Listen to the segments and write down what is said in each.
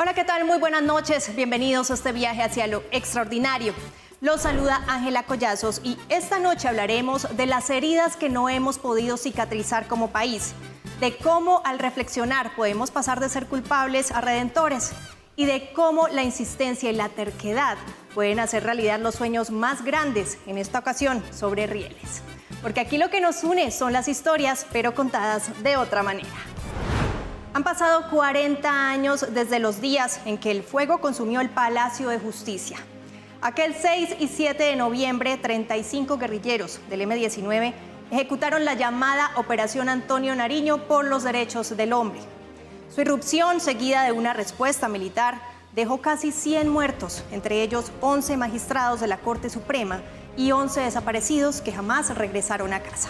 Hola, ¿qué tal? Muy buenas noches. Bienvenidos a este viaje hacia lo extraordinario. Los saluda Ángela Collazos y esta noche hablaremos de las heridas que no hemos podido cicatrizar como país, de cómo al reflexionar podemos pasar de ser culpables a redentores y de cómo la insistencia y la terquedad pueden hacer realidad los sueños más grandes, en esta ocasión sobre rieles. Porque aquí lo que nos une son las historias, pero contadas de otra manera. Han pasado 40 años desde los días en que el fuego consumió el Palacio de Justicia. Aquel 6 y 7 de noviembre, 35 guerrilleros del M-19 ejecutaron la llamada Operación Antonio Nariño por los derechos del hombre. Su irrupción, seguida de una respuesta militar, dejó casi 100 muertos, entre ellos 11 magistrados de la Corte Suprema y 11 desaparecidos que jamás regresaron a casa.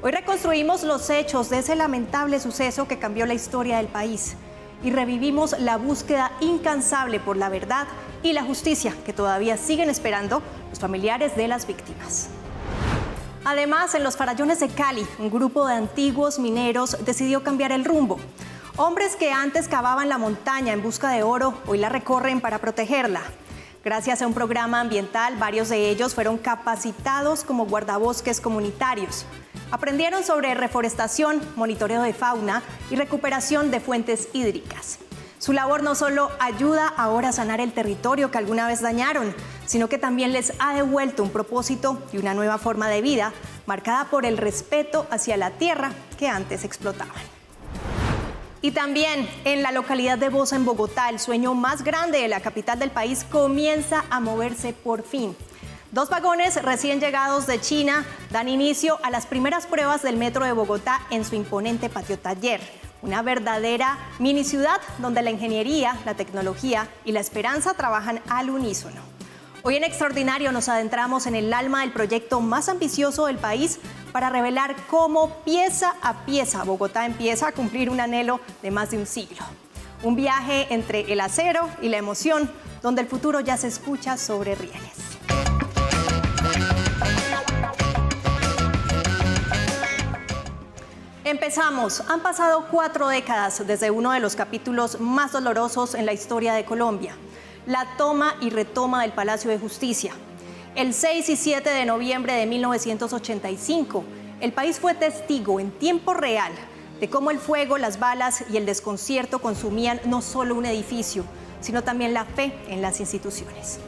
Hoy reconstruimos los hechos de ese lamentable suceso que cambió la historia del país y revivimos la búsqueda incansable por la verdad y la justicia que todavía siguen esperando los familiares de las víctimas. Además, en los Farallones de Cali, un grupo de antiguos mineros decidió cambiar el rumbo. Hombres que antes cavaban la montaña en busca de oro, hoy la recorren para protegerla. Gracias a un programa ambiental, varios de ellos fueron capacitados como guardabosques comunitarios. Aprendieron sobre reforestación, monitoreo de fauna y recuperación de fuentes hídricas. Su labor no solo ayuda ahora a sanar el territorio que alguna vez dañaron, sino que también les ha devuelto un propósito y una nueva forma de vida, marcada por el respeto hacia la tierra que antes explotaban. Y también en la localidad de Bosa, en Bogotá, el sueño más grande de la capital del país comienza a moverse por fin. 2 vagones recién llegados de China dan inicio a las primeras pruebas del metro de Bogotá en su imponente patio taller. Una verdadera mini ciudad donde la ingeniería, la tecnología y la esperanza trabajan al unísono. Hoy en Extraordinario nos adentramos en el alma del proyecto más ambicioso del país para revelar cómo pieza a pieza Bogotá empieza a cumplir un anhelo de más de un siglo. Un viaje entre el acero y la emoción, donde el futuro ya se escucha sobre rieles. Empezamos. Han pasado 4 décadas desde uno de los capítulos más dolorosos en la historia de Colombia, la toma y retoma del Palacio de Justicia. El 6 y 7 de noviembre de 1985, el país fue testigo en tiempo real de cómo el fuego, las balas y el desconcierto consumían no solo un edificio, sino también la fe en las instituciones.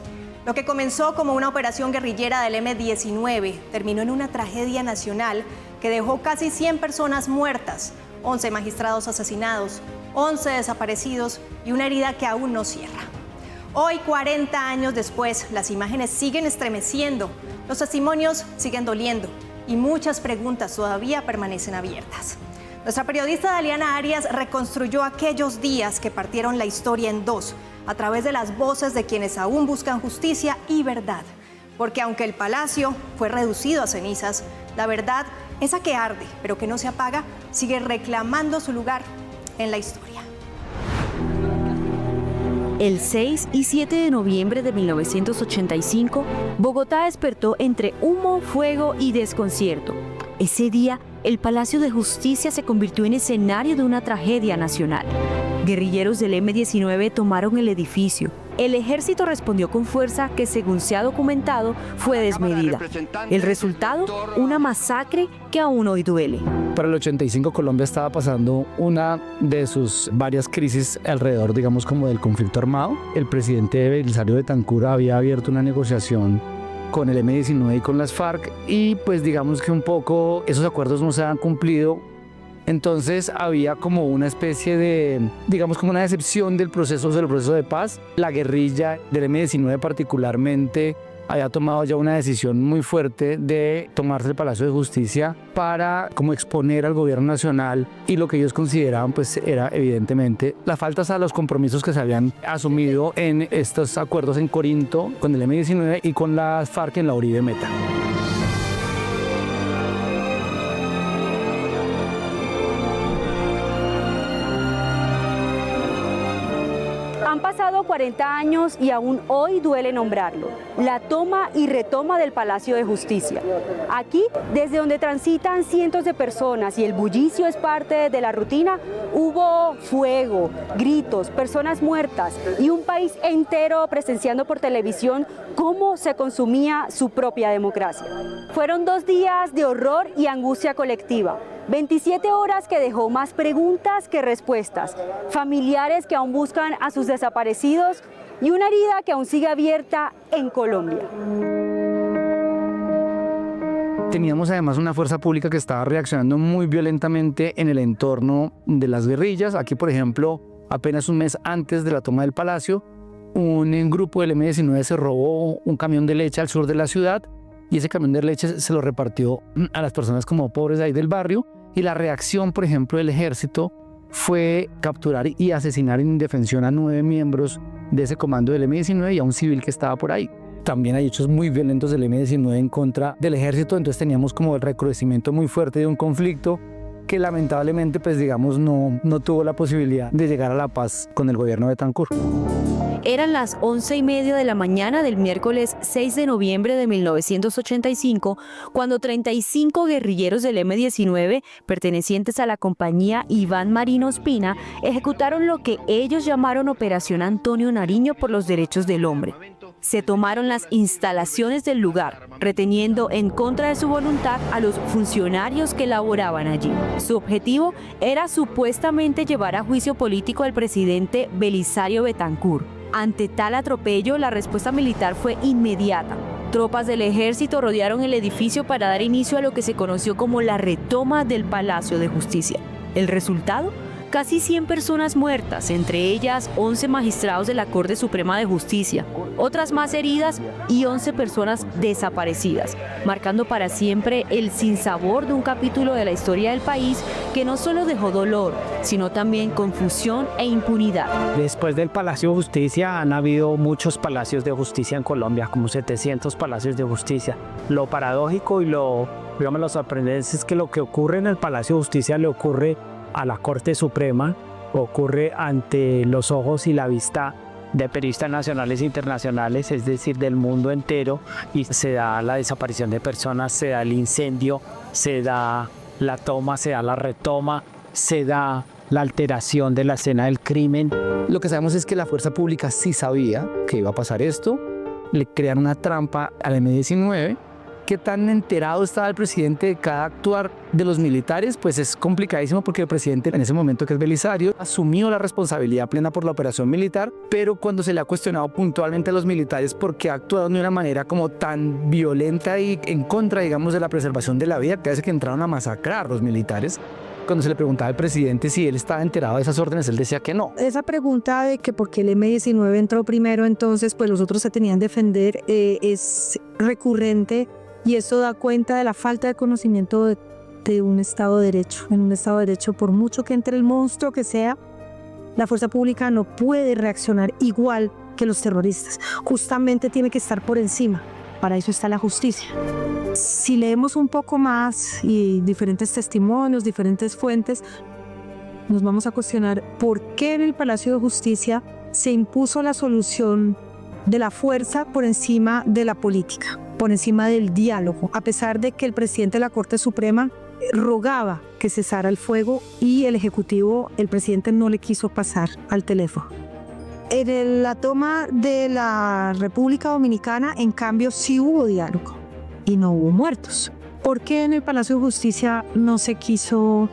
Lo que comenzó como una operación guerrillera del M-19 terminó en una tragedia nacional que dejó casi 100 personas muertas, 11 magistrados asesinados, 11 desaparecidos y una herida que aún no cierra. Hoy, 40 años después, las imágenes siguen estremeciendo, los testimonios siguen doliendo y muchas preguntas todavía permanecen abiertas. Nuestra periodista Daliana Arias reconstruyó aquellos días que partieron la historia en dos, a través de las voces de quienes aún buscan justicia y verdad. Porque aunque el palacio fue reducido a cenizas, la verdad, esa que arde, pero que no se apaga, sigue reclamando su lugar en la historia. El 6 y 7 de noviembre de 1985, Bogotá despertó entre humo, fuego y desconcierto. Ese día, el Palacio de Justicia se convirtió en escenario de una tragedia nacional. Guerrilleros del M-19 tomaron el edificio. El ejército respondió con fuerza que, según se ha documentado, fue desmedida. El resultado, una masacre que aún hoy duele. Para el 85 Colombia estaba pasando una de sus varias crisis alrededor, digamos, como del conflicto armado. El presidente Belisario Betancur había abierto una negociación con el M-19 y con las FARC y pues digamos que un poco esos acuerdos no se han cumplido. Entonces había como una especie de, digamos, como una decepción del proceso de paz. La guerrilla del M-19 particularmente había tomado ya una decisión muy fuerte de tomarse el Palacio de Justicia para como exponer al gobierno nacional, y lo que ellos consideraban pues era evidentemente las faltas a los compromisos que se habían asumido en estos acuerdos en Corinto con el M-19 y con las FARC en la Uribe Meta. Han pasado 40 años y aún hoy duele nombrarlo. La toma y retoma del Palacio de Justicia. Aquí, desde donde transitan cientos de personas y el bullicio es parte de la rutina, hubo fuego, gritos, personas muertas y un país entero presenciando por televisión cómo se consumía su propia democracia. Fueron 2 días de horror y angustia colectiva. 27 horas que dejó más preguntas que respuestas, familiares que aún buscan a sus desaparecidos y una herida que aún sigue abierta en Colombia. Teníamos además una fuerza pública que estaba reaccionando muy violentamente en el entorno de las guerrillas. Aquí, por ejemplo, apenas un mes antes de la toma del palacio, un grupo del M-19 se robó un camión de leche al sur de la ciudad y ese camión de leche se lo repartió a las personas como pobres de ahí del barrio. Y la reacción, por ejemplo, del ejército fue capturar y asesinar en indefensión a 9 miembros de ese comando del M-19 y a un civil que estaba por ahí. También hay hechos muy violentos del M-19 en contra del ejército, entonces teníamos como el recrudecimiento muy fuerte de un conflicto que lamentablemente, pues digamos, no tuvo la posibilidad de llegar a la paz con el gobierno de Betancur. Eran las 11:30 de la mañana del miércoles 6 de noviembre de 1985, cuando 35 guerrilleros del M-19, pertenecientes a la compañía Iván Marino Ospina, ejecutaron lo que ellos llamaron Operación Antonio Nariño por los derechos del hombre. Se tomaron las instalaciones del lugar, reteniendo en contra de su voluntad a los funcionarios que laboraban allí. Su objetivo era supuestamente llevar a juicio político al presidente Belisario Betancur. Ante tal atropello, la respuesta militar fue inmediata. Tropas del ejército rodearon el edificio para dar inicio a lo que se conoció como la retoma del Palacio de Justicia. ¿El resultado? Casi 100 personas muertas, entre ellas 11 magistrados de la Corte Suprema de Justicia, otras más heridas y 11 personas desaparecidas, marcando para siempre el sinsabor de un capítulo de la historia del país que no solo dejó dolor, sino también confusión e impunidad. Después del Palacio de Justicia han habido muchos palacios de justicia en Colombia, como 700 palacios de justicia. Lo paradójico y lo sorprendente es que lo que ocurre en el Palacio de Justicia le ocurre a la Corte Suprema, ocurre ante los ojos y la vista de periodistas nacionales e internacionales, es decir, del mundo entero, y se da la desaparición de personas, se da el incendio, se da la toma, se da la retoma, se da la alteración de la escena del crimen. Lo que sabemos es que la fuerza pública sí sabía que iba a pasar esto, le crearon una trampa al M-19. ¿Qué tan enterado estaba el presidente de cada actuar de los militares? Pues es complicadísimo porque el presidente en ese momento, que es Belisario, asumió la responsabilidad plena por la operación militar, pero cuando se le ha cuestionado puntualmente a los militares por qué actuaron de una manera como tan violenta y en contra, digamos, de la preservación de la vida, que hace que entraron a masacrar a los militares, cuando se le preguntaba al presidente si él estaba enterado de esas órdenes, él decía que no. Esa pregunta de que por qué el M-19 entró primero, entonces pues los otros se tenían que defender, es recurrente. Y eso da cuenta de la falta de conocimiento de un Estado de Derecho. En un Estado de Derecho, por mucho que entre el monstruo que sea, la fuerza pública no puede reaccionar igual que los terroristas. Justamente tiene que estar por encima. Para eso está la justicia. Si leemos un poco más y diferentes testimonios, diferentes fuentes, nos vamos a cuestionar por qué en el Palacio de Justicia se impuso la solución de la fuerza por encima de la política, por encima del diálogo, a pesar de que el presidente de la Corte Suprema rogaba que cesara el fuego y el Ejecutivo, el presidente no le quiso pasar al teléfono. En la toma de la República Dominicana, en cambio, sí hubo diálogo y no hubo muertos. ¿Por qué en el Palacio de Justicia no se quiso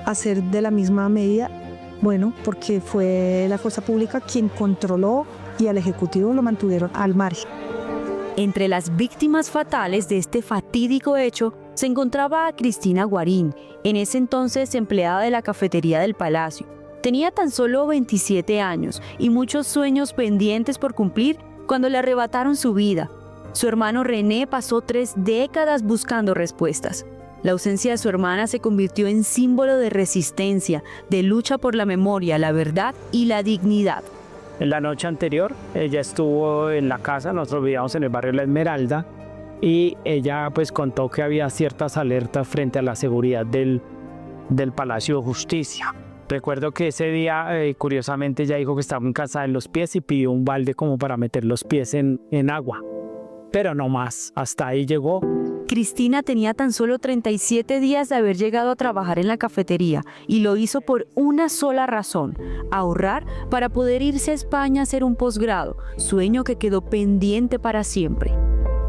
hacer de la misma medida? Bueno, porque fue la fuerza pública quien controló y al Ejecutivo lo mantuvieron al margen. Entre las víctimas fatales de este fatídico hecho se encontraba a Cristina Guarín, en ese entonces empleada de la cafetería del Palacio. Tenía tan solo 27 años y muchos sueños pendientes por cumplir cuando le arrebataron su vida. Su hermano René pasó 3 décadas buscando respuestas. La ausencia de su hermana se convirtió en símbolo de resistencia, de lucha por la memoria, la verdad y la dignidad. En la noche anterior, ella estuvo en la casa, nosotros vivíamos en el barrio La Esmeralda, y ella pues contó que había ciertas alertas frente a la seguridad del Palacio de Justicia. Recuerdo que ese día, curiosamente, ella dijo que estaba cansada en los pies y pidió un balde como para meter los pies en agua. Pero no más, hasta ahí llegó. Cristina tenía tan solo 37 días de haber llegado a trabajar en la cafetería y lo hizo por una sola razón: ahorrar para poder irse a España a hacer un posgrado, sueño que quedó pendiente para siempre.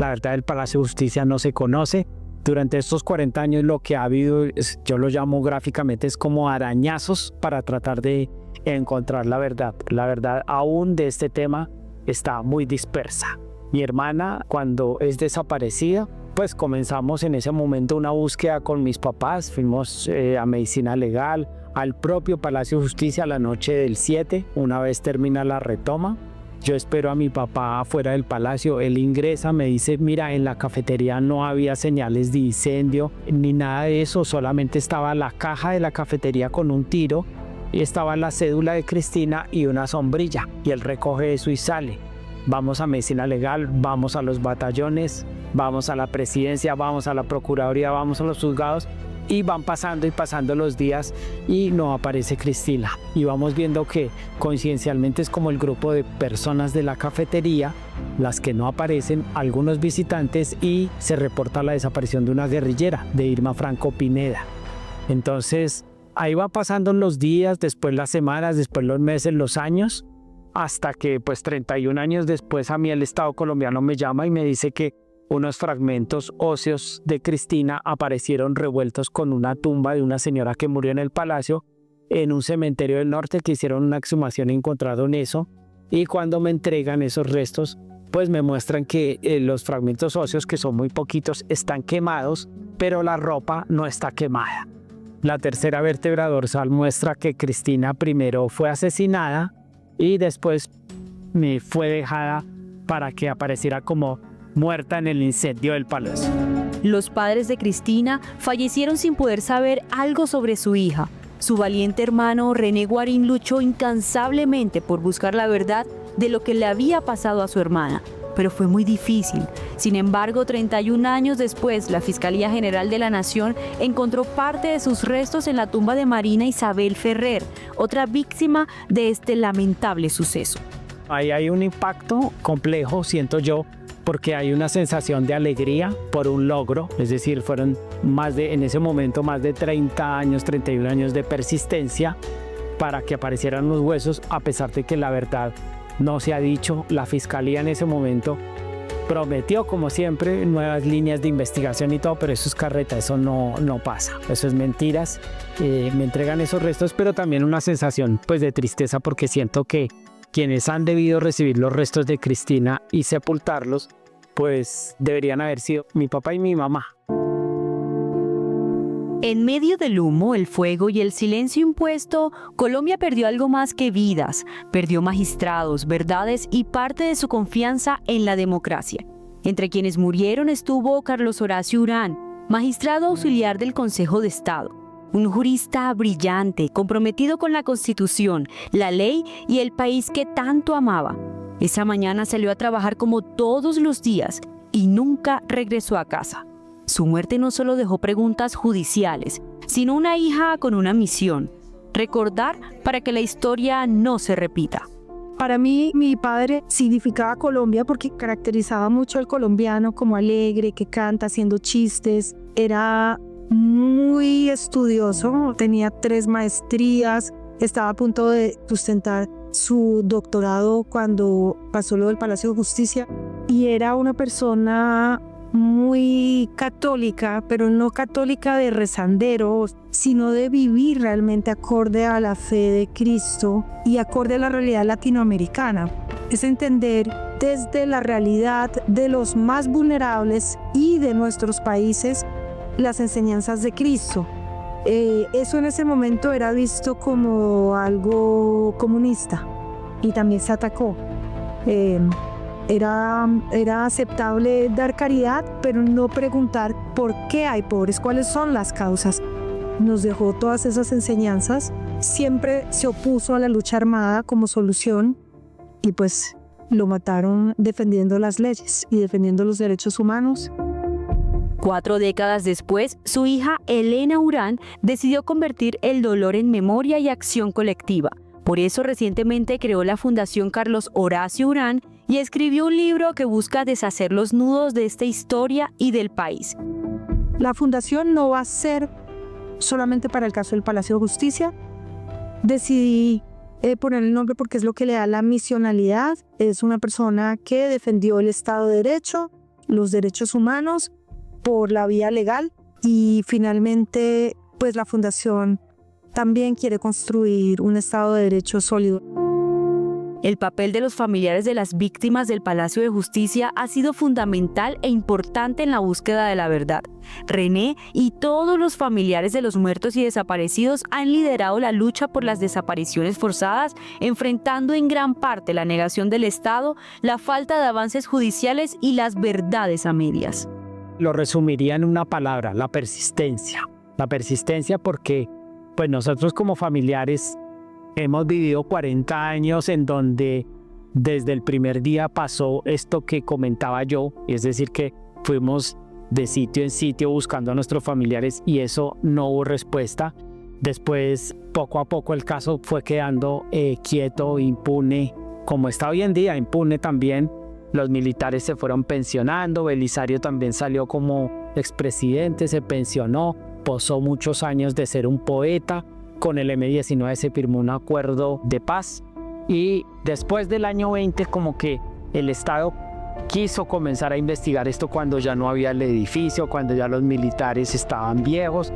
La verdad, el Palacio de Justicia no se conoce. Durante estos 40 años lo que ha habido, yo lo llamo gráficamente, es como arañazos para tratar de encontrar la verdad. La verdad aún de este tema está muy dispersa. Mi hermana, cuando es desaparecida, pues comenzamos en ese momento una búsqueda con mis papás. Fuimos a Medicina Legal, al propio Palacio de Justicia la noche del 7, una vez termina la retoma. Yo espero a mi papá afuera del palacio, él ingresa, me dice, mira, en la cafetería no había señales de incendio ni nada de eso, solamente estaba la caja de la cafetería con un tiro y estaba la cédula de Cristina y una sombrilla, y él recoge eso y sale. Vamos a Medicina Legal, vamos a los batallones, vamos a la presidencia, vamos a la procuraduría, vamos a los juzgados, y van pasando y pasando los días y no aparece Cristina. Y vamos viendo que coincidencialmente es como el grupo de personas de la cafetería las que no aparecen, algunos visitantes, y se reporta la desaparición de una guerrillera, de Irma Franco Pineda. Entonces ahí va pasando los días, después las semanas, después los meses, los años, hasta que pues 31 años después a mí el Estado colombiano me llama y me dice que unos fragmentos óseos de Cristina aparecieron revueltos con una tumba de una señora que murió en el palacio en un cementerio del norte, que hicieron una exhumación y encontraron eso. Y cuando me entregan esos restos, pues me muestran que los fragmentos óseos, que son muy poquitos, están quemados, pero la ropa no está quemada. La tercera vértebra dorsal muestra que Cristina primero fue asesinada y después me fue dejada para que apareciera como muerta en el incendio del palacio. Los padres de Cristina fallecieron sin poder saber algo sobre su hija. Su valiente hermano René Guarín luchó incansablemente por buscar la verdad de lo que le había pasado a su hermana, pero fue muy difícil. Sin embargo, 31 años después, la Fiscalía General de la Nación encontró parte de sus restos en la tumba de Marina Isabel Ferrer, otra víctima de este lamentable suceso. Ahí hay un impacto complejo, siento yo, porque hay una sensación de alegría por un logro, es decir, fueron en ese momento más de 30 años, 31 años de persistencia para que aparecieran los huesos, a pesar de que la verdad no se ha dicho. La Fiscalía en ese momento prometió, como siempre, nuevas líneas de investigación y todo, pero eso es carreta, eso no pasa, eso es mentiras. Me entregan esos restos, pero también una sensación pues de tristeza, porque siento que quienes han debido recibir los restos de Cristina y sepultarlos, pues deberían haber sido mi papá y mi mamá. En medio del humo, el fuego y el silencio impuesto, Colombia perdió algo más que vidas, perdió magistrados, verdades y parte de su confianza en la democracia. Entre quienes murieron estuvo Carlos Horacio Urán, magistrado auxiliar del Consejo de Estado. Un jurista brillante, comprometido con la Constitución, la ley y el país que tanto amaba. Esa mañana salió a trabajar como todos los días y nunca regresó a casa. Su muerte no solo dejó preguntas judiciales, sino una hija con una misión: recordar para que la historia no se repita. Para mí, mi padre significaba Colombia porque caracterizaba mucho al colombiano como alegre, que canta haciendo chistes. Era muy estudioso, tenía 3 maestrías, estaba a punto de sustentar su doctorado cuando pasó lo del Palacio de Justicia, y era una persona muy católica, pero no católica de rezandero, sino de vivir realmente acorde a la fe de Cristo y acorde a la realidad latinoamericana. Es entender desde la realidad de los más vulnerables y de nuestros países las enseñanzas de Cristo. Eso en ese momento era visto como algo comunista y también se atacó. Era aceptable dar caridad, pero no preguntar por qué hay pobres, cuáles son las causas. Nos dejó todas esas enseñanzas. Siempre se opuso a la lucha armada como solución y pues lo mataron defendiendo las leyes y defendiendo los derechos humanos. 4 décadas después, su hija Elena Urán decidió convertir el dolor en memoria y acción colectiva. Por eso recientemente creó la Fundación Carlos Horacio Urán y escribió un libro que busca deshacer los nudos de esta historia y del país. La fundación no va a ser solamente para el caso del Palacio de Justicia. Decidí poner el nombre porque es lo que le da la misionalidad. Es una persona que defendió el Estado de Derecho, los derechos humanos por la vía legal y finalmente pues la fundación también quiere construir un Estado de Derecho sólido. El papel de los familiares de las víctimas del Palacio de Justicia ha sido fundamental e importante en la búsqueda de la verdad. René y todos los familiares de los muertos y desaparecidos han liderado la lucha por las desapariciones forzadas, enfrentando en gran parte la negación del Estado, la falta de avances judiciales y las verdades a medias. Lo resumiría en una palabra: la persistencia. La persistencia porque pues nosotros como familiares hemos vivido 40 años en donde desde el primer día pasó esto que comentaba yo, es decir, que fuimos de sitio en sitio buscando a nuestros familiares y eso no hubo respuesta. Después, poco a poco, el caso fue quedando quieto, impune, como está hoy en día, impune también. Los militares se fueron pensionando, Belisario también salió como expresidente, se pensionó, posó muchos años de ser un poeta. Con el M-19 se firmó un acuerdo de paz y después del año 20 como que el Estado quiso comenzar a investigar esto cuando ya no había el edificio, cuando ya los militares estaban viejos.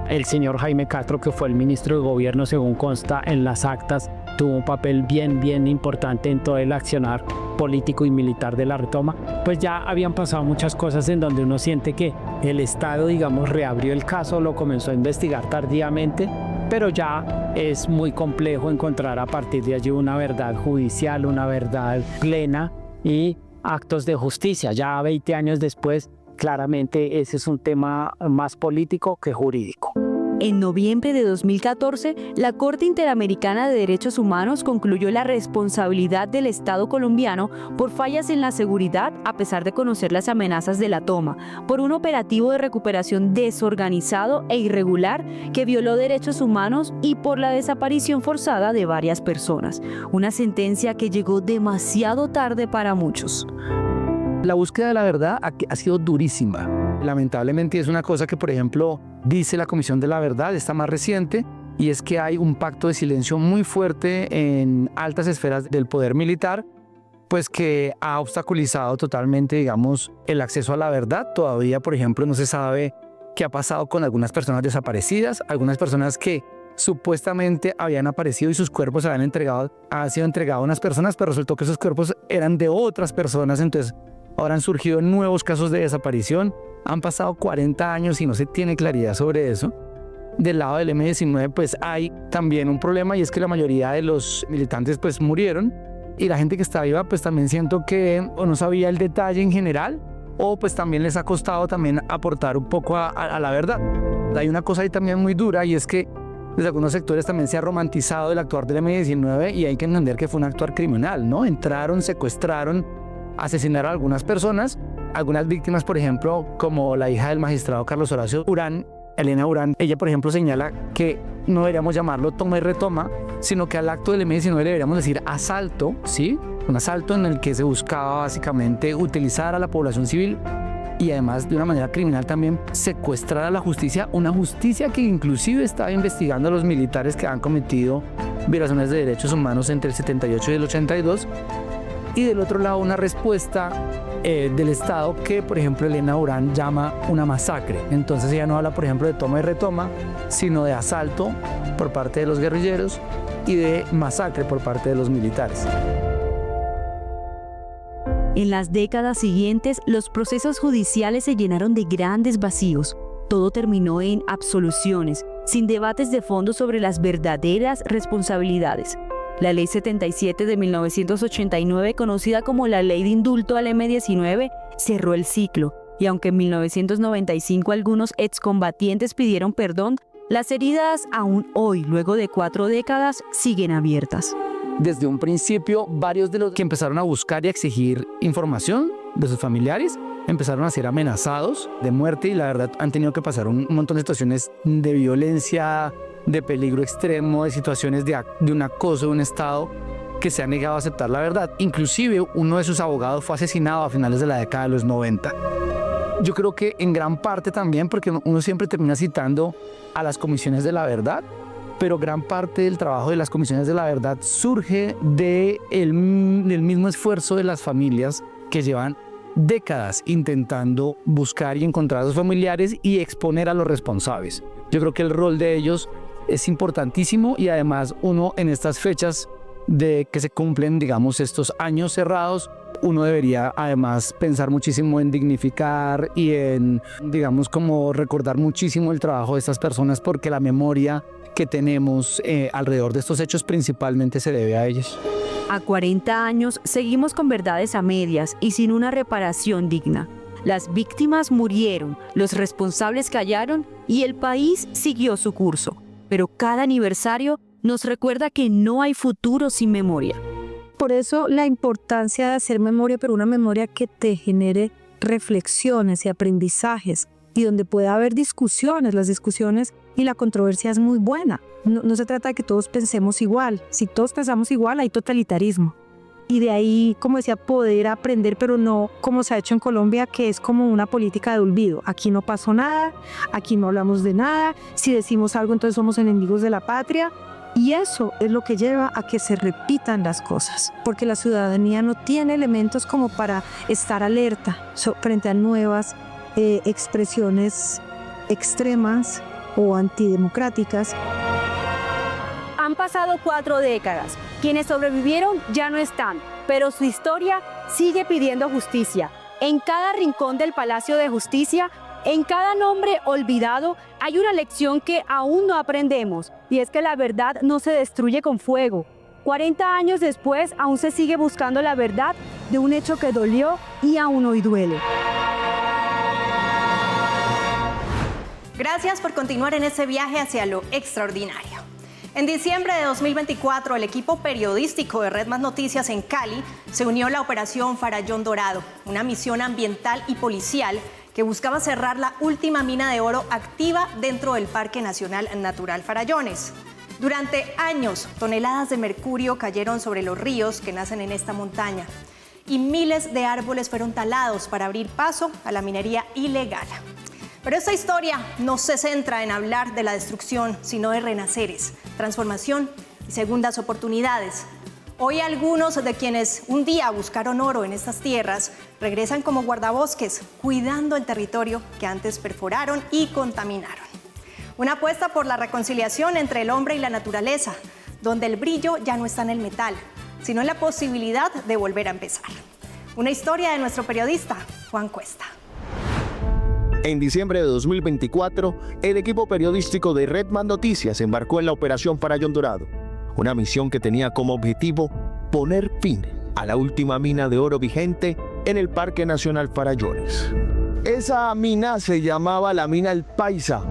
El señor Jaime Castro, que fue el ministro de gobierno según consta en las actas, tuvo un papel bien importante en todo el accionar político y militar de la retoma. Pues ya habían pasado muchas cosas en donde uno siente que el Estado, digamos, reabrió el caso, lo comenzó a investigar tardíamente, pero ya es muy complejo encontrar a partir de allí una verdad judicial, una verdad plena y actos de justicia. Ya 20 años después, claramente ese es un tema más político que jurídico. En noviembre de 2014, la Corte Interamericana de Derechos Humanos concluyó la responsabilidad del Estado colombiano por fallas en la seguridad, a pesar de conocer las amenazas de la toma, por un operativo de recuperación desorganizado e irregular que violó derechos humanos y por la desaparición forzada de varias personas. Una sentencia que llegó demasiado tarde para muchos. La búsqueda de la verdad ha sido durísima. Lamentablemente es una cosa que, por ejemplo, dice la Comisión de la Verdad, esta más reciente, y es que hay un pacto de silencio muy fuerte en altas esferas del poder militar, pues que ha obstaculizado totalmente, digamos, el acceso a la verdad. Todavía, por ejemplo, no se sabe qué ha pasado con algunas personas desaparecidas, algunas personas que supuestamente habían aparecido y sus cuerpos habían sido entregados a unas personas, pero resultó que esos cuerpos eran de otras personas. Entonces ahora han surgido nuevos casos de desaparición. Han pasado 40 años y no se tiene claridad sobre eso. Del lado del M-19 pues hay también un problema, y es que la mayoría de los militantes pues murieron, y la gente que está viva pues también siento que o no sabía el detalle en general, o pues también les ha costado también aportar un poco a la verdad. Hay una cosa ahí también muy dura, y es que desde algunos sectores también se ha romantizado el actuar del M-19, y hay que entender que fue un actuar criminal, ¿no? Entraron, secuestraron, asesinaron a algunas personas, algunas víctimas, por ejemplo, como la hija del magistrado Carlos Horacio Urán, Elena Urán. Ella, por ejemplo, señala que no deberíamos llamarlo toma y retoma, sino que al acto del M-19 deberíamos decir asalto, ¿sí? Un asalto en el que se buscaba básicamente utilizar a la población civil y además de una manera criminal también secuestrar a la justicia, una justicia que inclusive estaba investigando a los militares que han cometido violaciones de derechos humanos entre el 78 y el 82. Y del otro lado una respuesta del Estado que, por ejemplo, Elena Urán llama una masacre. Entonces ella no habla, por ejemplo, de toma y retoma, sino de asalto por parte de los guerrilleros y de masacre por parte de los militares. En las décadas siguientes, los procesos judiciales se llenaron de grandes vacíos. Todo terminó en absoluciones, sin debates de fondo sobre las verdaderas responsabilidades. La Ley 77 de 1989, conocida como la Ley de Indulto al M-19, cerró el ciclo, y aunque en 1995 algunos excombatientes pidieron perdón, las heridas aún hoy, luego de 4 décadas, siguen abiertas. Desde un principio, varios de los que empezaron a buscar y a exigir información de sus familiares, empezaron a ser amenazados de muerte y la verdad han tenido que pasar un montón de situaciones de violencia, de peligro extremo, de situaciones de un acoso de un Estado que se ha negado a aceptar la verdad. Inclusive uno de sus abogados fue asesinado a finales de la década de los 90. Yo creo que en gran parte también, porque uno siempre termina citando a las comisiones de la verdad, pero gran parte del trabajo de las comisiones de la verdad surge del mismo esfuerzo de las familias que llevan décadas intentando buscar y encontrar a sus familiares y exponer a los responsables. Yo creo que el rol de ellos es importantísimo y además uno en estas fechas de que se cumplen, digamos, estos años cerrados, uno debería además pensar muchísimo en dignificar y en, digamos, como recordar muchísimo el trabajo de estas personas porque la memoria que tenemos alrededor de estos hechos principalmente se debe a ellos. A 40 años seguimos con verdades a medias y sin una reparación digna. Las víctimas murieron, los responsables callaron y el país siguió su curso. Pero cada aniversario nos recuerda que no hay futuro sin memoria. Por eso la importancia de hacer memoria, pero una memoria que te genere reflexiones y aprendizajes y donde pueda haber discusiones. Las discusiones y la controversia es muy buena. No se trata de que todos pensemos igual. Si todos pensamos igual, hay totalitarismo. Y de ahí, como decía, poder aprender, pero no como se ha hecho en Colombia, que es como una política de olvido. Aquí no pasó nada, aquí no hablamos de nada. Si decimos algo, entonces somos enemigos de la patria. Y eso es lo que lleva a que se repitan las cosas, porque la ciudadanía no tiene elementos como para estar alerta frente a nuevas expresiones extremas o antidemocráticas. Han pasado 4 décadas. Quienes sobrevivieron ya no están, pero su historia sigue pidiendo justicia. En cada rincón del Palacio de Justicia, en cada nombre olvidado, hay una lección que aún no aprendemos, y es que la verdad no se destruye con fuego. 40 años después, aún se sigue buscando la verdad de un hecho que dolió y aún hoy duele. Gracias por continuar en este viaje hacia lo extraordinario. En diciembre de 2024, el equipo periodístico de Red Más Noticias en Cali se unió a la Operación Farallón Dorado, una misión ambiental y policial que buscaba cerrar la última mina de oro activa dentro del Parque Nacional Natural Farallones. Durante años, toneladas de mercurio cayeron sobre los ríos que nacen en esta montaña y miles de árboles fueron talados para abrir paso a la minería ilegal. Pero esta historia no se centra en hablar de la destrucción, sino de renaceres, transformación y segundas oportunidades. Hoy algunos de quienes un día buscaron oro en estas tierras regresan como guardabosques, cuidando el territorio que antes perforaron y contaminaron. Una apuesta por la reconciliación entre el hombre y la naturaleza, donde el brillo ya no está en el metal, sino en la posibilidad de volver a empezar. Una historia de nuestro periodista, Juan Cuesta. En diciembre de 2024, el equipo periodístico de Red Más Noticias embarcó en la Operación Farallón Dorado, una misión que tenía como objetivo poner fin a la última mina de oro vigente en el Parque Nacional Farallones. Esa mina se llamaba la mina El Paisa.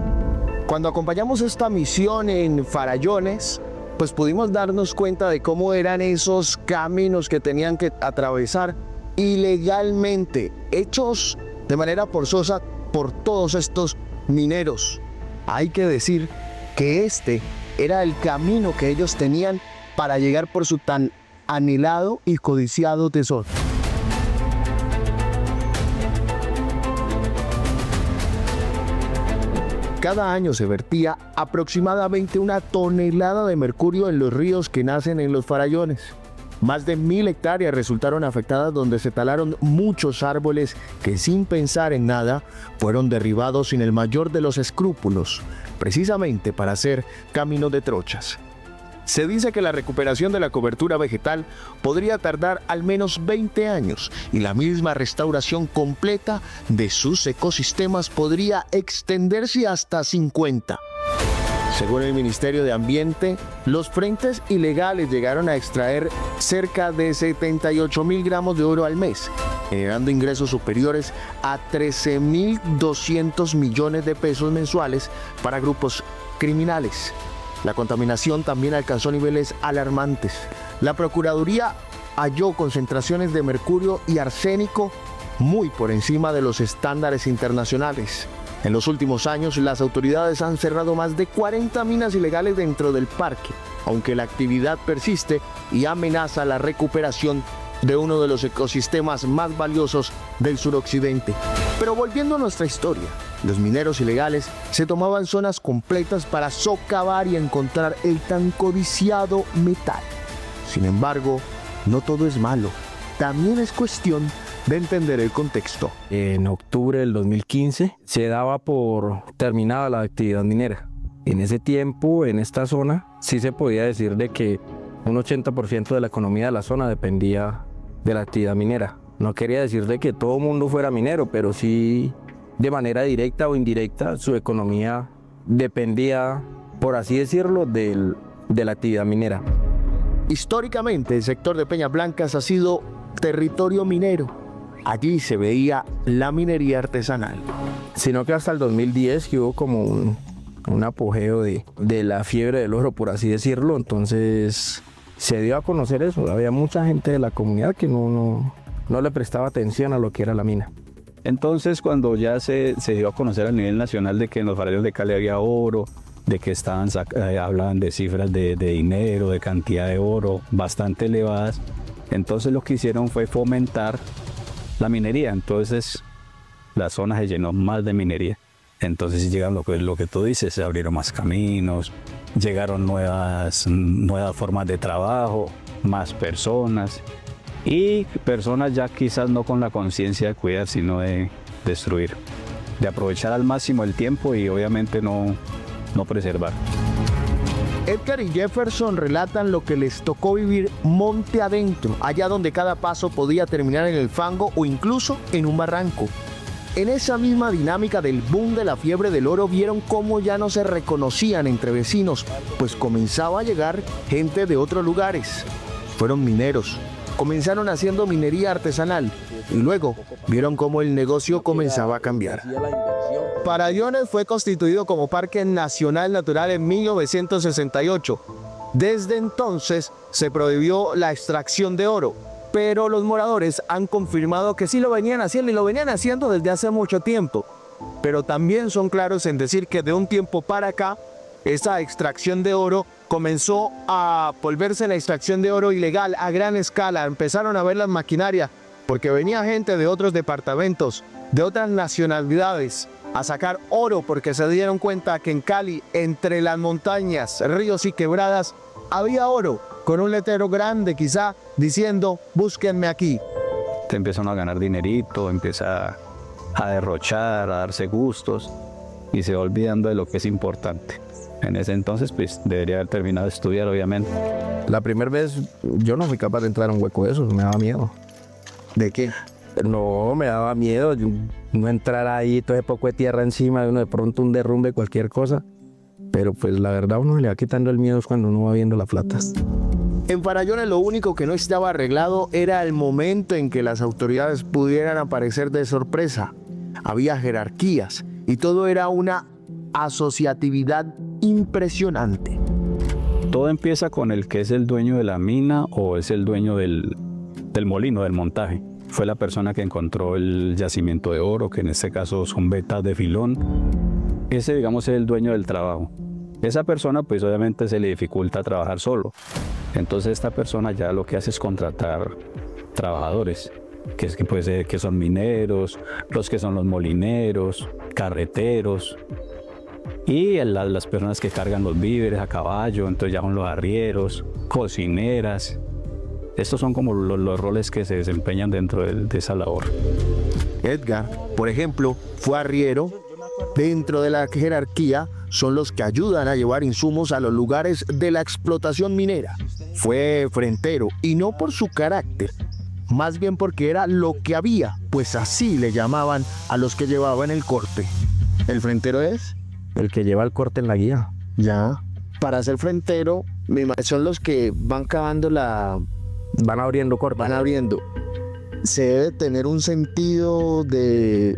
Cuando acompañamos esta misión en Farallones, pues pudimos darnos cuenta de cómo eran esos caminos que tenían que atravesar ilegalmente, hechos de manera forzosa por todos estos mineros. Hay que decir que este era el camino que ellos tenían para llegar por su tan anhelado y codiciado tesoro. Cada año se vertía aproximadamente 1 tonelada de mercurio en los ríos que nacen en los farallones. Más de 1000 hectáreas resultaron afectadas, donde se talaron muchos árboles que, sin pensar en nada, fueron derribados sin el mayor de los escrúpulos, precisamente para hacer caminos de trochas. Se dice que la recuperación de la cobertura vegetal podría tardar al menos 20 años y la misma restauración completa de sus ecosistemas podría extenderse hasta 50. Según el Ministerio de Ambiente, los frentes ilegales llegaron a extraer cerca de 78.000 gramos de oro al mes, generando ingresos superiores a 13.200 millones de pesos mensuales para grupos criminales. La contaminación también alcanzó niveles alarmantes. La Procuraduría halló concentraciones de mercurio y arsénico muy por encima de los estándares internacionales. En los últimos años, las autoridades han cerrado más de 40 minas ilegales dentro del parque, aunque la actividad persiste y amenaza la recuperación de uno de los ecosistemas más valiosos del suroccidente. Pero volviendo a nuestra historia, los mineros ilegales se tomaban zonas completas para socavar y encontrar el tan codiciado metal. Sin embargo, no todo es malo, también es cuestión de entender el contexto. En octubre del 2015 se daba por terminada la actividad minera. En ese tiempo, en esta zona, sí se podía decir de que un 80% de la economía de la zona dependía de la actividad minera. No quería decir de que todo el mundo fuera minero, pero sí de manera directa o indirecta su economía dependía, por así decirlo, de la actividad minera. Históricamente, el sector de Peñas Blancas ha sido territorio minero. Allí se veía la minería artesanal. Sino que hasta el 2010 que hubo como un apogeo de la fiebre del oro, por así decirlo. Entonces se dio a conocer eso. Había mucha gente de la comunidad que no le prestaba atención a lo que era la mina. Entonces, cuando ya se dio a conocer a nivel nacional de que en los farallos de Cali había oro, de que hablaban de cifras de dinero, de cantidad de oro bastante elevadas, entonces lo que hicieron fue fomentar la minería. Entonces la zona se llenó más de minería. Entonces llegaron lo que tú dices, se abrieron más caminos, llegaron nuevas formas de trabajo, más personas y personas ya quizás no con la conciencia de cuidar, sino de destruir, de aprovechar al máximo el tiempo y obviamente no preservar. Edgar y Jefferson relatan lo que les tocó vivir monte adentro, allá donde cada paso podía terminar en el fango o incluso en un barranco. En esa misma dinámica del boom de la fiebre del oro vieron cómo ya no se reconocían entre vecinos, pues comenzaba a llegar gente de otros lugares. Fueron mineros, comenzaron haciendo minería artesanal y luego vieron cómo el negocio comenzaba a cambiar. Farallones fue constituido como Parque Nacional Natural en 1968. Desde entonces se prohibió la extracción de oro, pero los moradores han confirmado que sí lo venían haciendo y lo venían haciendo desde hace mucho tiempo. Pero también son claros en decir que de un tiempo para acá, esa extracción de oro comenzó a volverse la extracción de oro ilegal a gran escala. Empezaron a ver las maquinarias porque venía gente de otros departamentos, de otras nacionalidades, a sacar oro porque se dieron cuenta que en Cali, entre las montañas, ríos y quebradas, había oro, con un letrero grande quizá diciendo, búsquenme aquí. Te empiezan a ganar dinerito, empieza a derrochar, a darse gustos y se va olvidando de lo que es importante. En ese entonces pues debería haber terminado de estudiar, obviamente. La primera vez yo no fui capaz de entrar a un hueco de esos, me daba miedo. ¿De qué? No, me daba miedo no entrar ahí, todo ese poco de tierra encima, de uno de pronto un derrumbe, cualquier cosa. Pero pues la verdad uno le va quitando el miedo cuando uno va viendo la plata. En Farallones lo único que no estaba arreglado era el momento en que las autoridades pudieran aparecer de sorpresa. Había jerarquías y todo era una asociatividad impresionante. Todo empieza con el que es el dueño de la mina o es el dueño del molino, del montaje. Fue la persona que encontró el yacimiento de oro, que en este caso son vetas de filón. Ese, digamos, es el dueño del trabajo. Esa persona, pues obviamente se le dificulta trabajar solo. Entonces esta persona ya lo que hace es contratar trabajadores, que son mineros, los que son los molineros, carreteros y las personas que cargan los víveres a caballo, entonces ya son los arrieros, cocineras. Estos son como los roles que se desempeñan dentro de esa labor. Edgar, por ejemplo, fue arriero. Dentro de la jerarquía son los que ayudan a llevar insumos a los lugares de la explotación minera. Fue frentero y no por su carácter, más bien porque era lo que había, pues así le llamaban a los que llevaban el corte. ¿El frentero es? El que lleva el corte en la guía. Ya. Para ser frentero, son los que van cavando Van abriendo corte. Van abriendo. Se debe tener un sentido de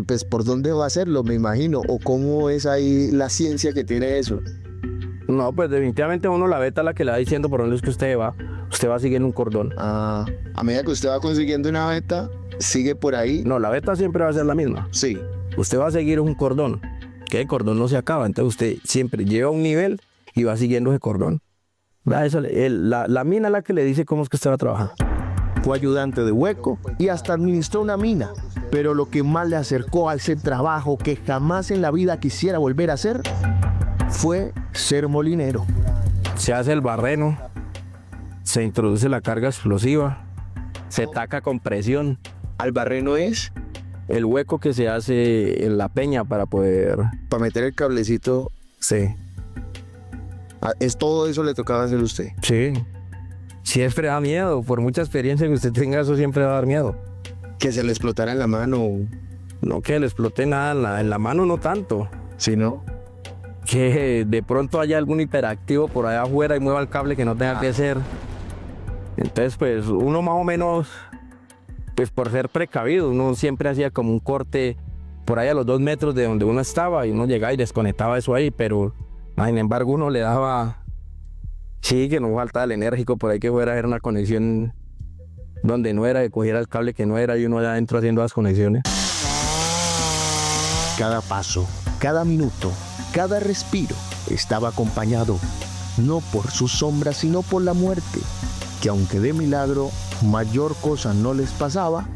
pues por dónde va a hacerlo, me imagino, o cómo es ahí la ciencia que tiene eso. No, pues definitivamente uno la veta la que le va diciendo por dónde es que usted va siguiendo un cordón. A medida que usted va consiguiendo una veta, sigue por ahí. No, la beta siempre va a ser la misma. Sí. Usted va a seguir un cordón, que el cordón no se acaba, entonces usted siempre lleva un nivel y va siguiendo ese cordón. Eso, la mina es la que le dice cómo es que usted va a trabajar. Fue ayudante de hueco y hasta administró una mina. Pero lo que más le acercó a ese trabajo que jamás en la vida quisiera volver a hacer fue ser molinero. Se hace el barreno, se introduce la carga explosiva, se taca con presión. Al barreno es El hueco que se hace en la peña para poder... para meter el cablecito. Sí. Es todo eso le tocaba hacer a usted. Sí. Siempre da miedo. Por mucha experiencia que usted tenga, eso siempre va a dar miedo. Que se le explotara en la mano. No que le explote nada en la mano, no tanto. Sí, ¿no? Que de pronto haya algún hiperactivo por allá afuera y mueva el cable que no tenga que ser. Entonces, pues, uno más o menos, pues por ser precavido, uno siempre hacía como un corte por ahí a los 2 metros de donde uno estaba y uno llegaba y desconectaba eso ahí, pero sin embargo uno le daba, sí, que no faltaba el enérgico por ahí que fuera a haber una conexión donde no era, que cogiera el cable que no era y uno allá adentro haciendo las conexiones. Cada paso, cada minuto, cada respiro estaba acompañado no por sus sombras, sino por la muerte, que aunque de milagro mayor cosa no les pasaba,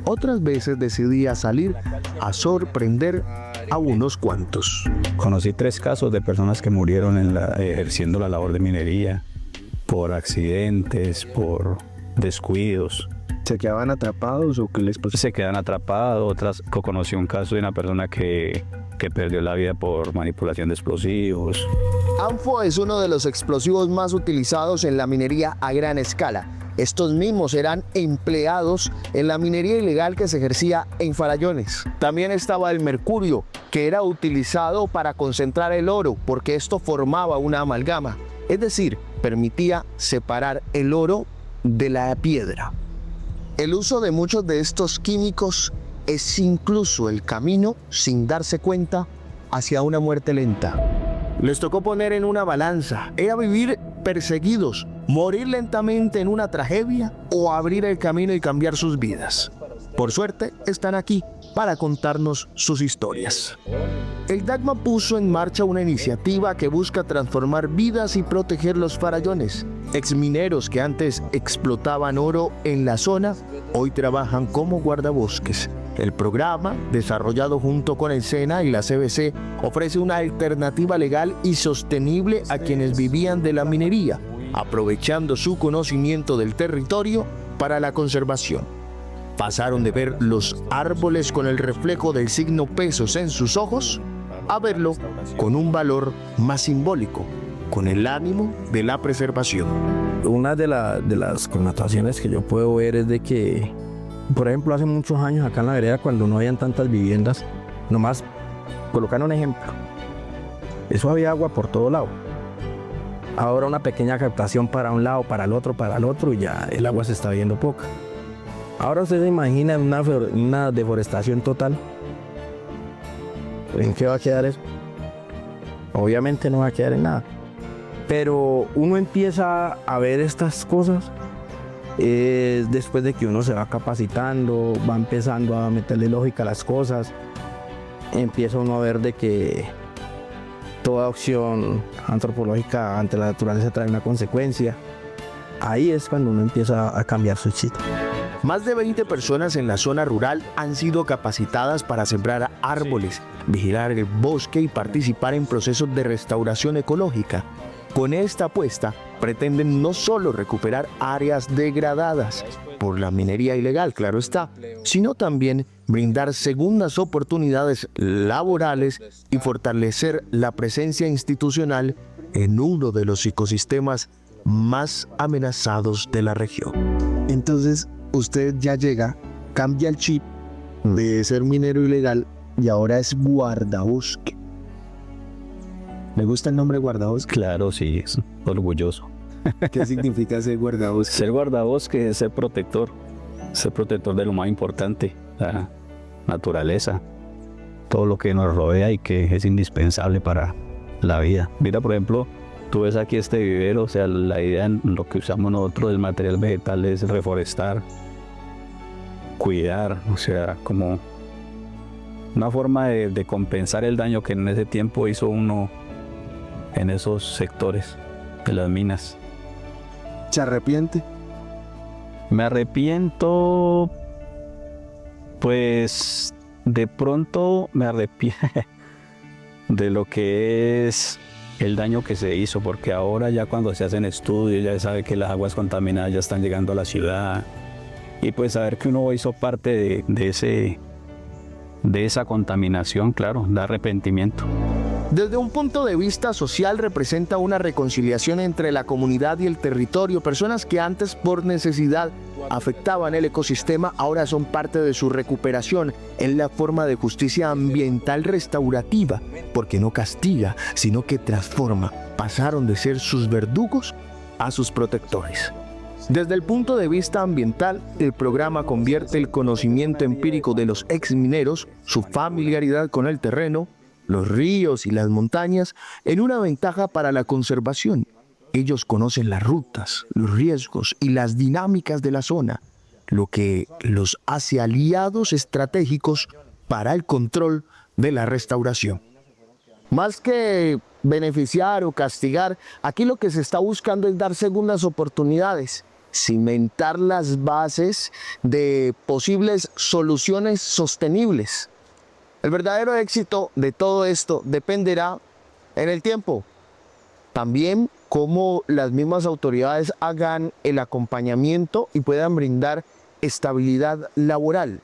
otras veces decidía salir a sorprender a unos cuantos. Conocí 3 casos de personas que murieron ejerciendo la labor de minería por accidentes, por descuidos. ¿Se quedaban atrapados o qué les pasó? Se quedan atrapados. Conocí un caso de una persona que perdió la vida por manipulación de explosivos. ANFO es uno de los explosivos más utilizados en la minería a gran escala. Estos mismos eran empleados en la minería ilegal que se ejercía en Farallones. También estaba el mercurio, que era utilizado para concentrar el oro, porque esto formaba una amalgama. Es decir, permitía separar el oro de la piedra. El uso de muchos de estos químicos es incluso el camino, sin darse cuenta, hacia una muerte lenta. Les tocó poner en una balanza, era vivir perseguidos, morir lentamente en una tragedia o abrir el camino y cambiar sus vidas. Por suerte, están aquí para contarnos sus historias. El DACMA puso en marcha una iniciativa que busca transformar vidas y proteger los farallones. Exmineros que antes explotaban oro en la zona, hoy trabajan como guardabosques. El programa, desarrollado junto con el SENA y la CBC, ofrece una alternativa legal y sostenible a quienes vivían de la minería, aprovechando su conocimiento del territorio para la conservación. Pasaron de ver los árboles con el reflejo del signo pesos en sus ojos a verlo con un valor más simbólico, con el ánimo de la preservación. Una de las connotaciones que yo puedo ver es de que, por ejemplo, hace muchos años acá en la vereda, cuando no habían tantas viviendas, nomás colocar un ejemplo, eso había agua por todo lado. Ahora una pequeña captación para un lado, para el otro y ya el agua se está viendo poca. Ahora usted se imagina una deforestación total. ¿En qué va a quedar eso? Obviamente no va a quedar en nada. Pero uno empieza a ver estas cosas después de que uno se va capacitando, va empezando a meterle lógica a las cosas. Empieza uno a ver de que toda acción antropológica ante la naturaleza trae una consecuencia. Ahí es cuando uno empieza a cambiar su chip. Más de 20 personas en la zona rural han sido capacitadas para sembrar árboles, vigilar el bosque y participar en procesos de restauración ecológica. Con esta apuesta pretenden no solo recuperar áreas degradadas por la minería ilegal, claro está, sino también brindar segundas oportunidades laborales y fortalecer la presencia institucional en uno de los ecosistemas más amenazados de la región. Entonces, usted ya llega, cambia el chip de ser minero ilegal y ahora es guardabosque. ¿Le gusta el nombre guardabosque? Claro, sí, es orgulloso. ¿Qué significa ser guardabosque? Ser guardabosque es ser protector de lo más importante, la naturaleza, todo lo que nos rodea y que es indispensable para la vida. Mira, por ejemplo, tú ves aquí este vivero, o sea, la idea en lo que usamos nosotros del material vegetal es reforestar. cuidar, o sea, como una forma de compensar el daño que en ese tiempo hizo uno en esos sectores de las minas. ¿Se arrepiente? Me arrepiento, pues de pronto me arrepiento de lo que es el daño que se hizo, porque ahora ya cuando se hacen estudios ya se sabe que las aguas contaminadas ya están llegando a la ciudad, y pues saber que uno hizo parte de esa contaminación, claro, da arrepentimiento. Desde un punto de vista social representa una reconciliación entre la comunidad y el territorio. Personas que antes por necesidad afectaban el ecosistema ahora son parte de su recuperación en la forma de justicia ambiental restaurativa, porque no castiga, sino que transforma. Pasaron de ser sus verdugos a sus protectores. Desde el punto de vista ambiental, el programa convierte el conocimiento empírico de los exmineros, su familiaridad con el terreno, los ríos y las montañas, en una ventaja para la conservación. Ellos conocen las rutas, los riesgos y las dinámicas de la zona, lo que los hace aliados estratégicos para el control de la restauración. Más que beneficiar o castigar, aquí lo que se está buscando es dar segundas oportunidades, cimentar las bases de posibles soluciones sostenibles. El verdadero éxito de todo esto dependerá en el tiempo. También cómo las mismas autoridades hagan el acompañamiento y puedan brindar estabilidad laboral.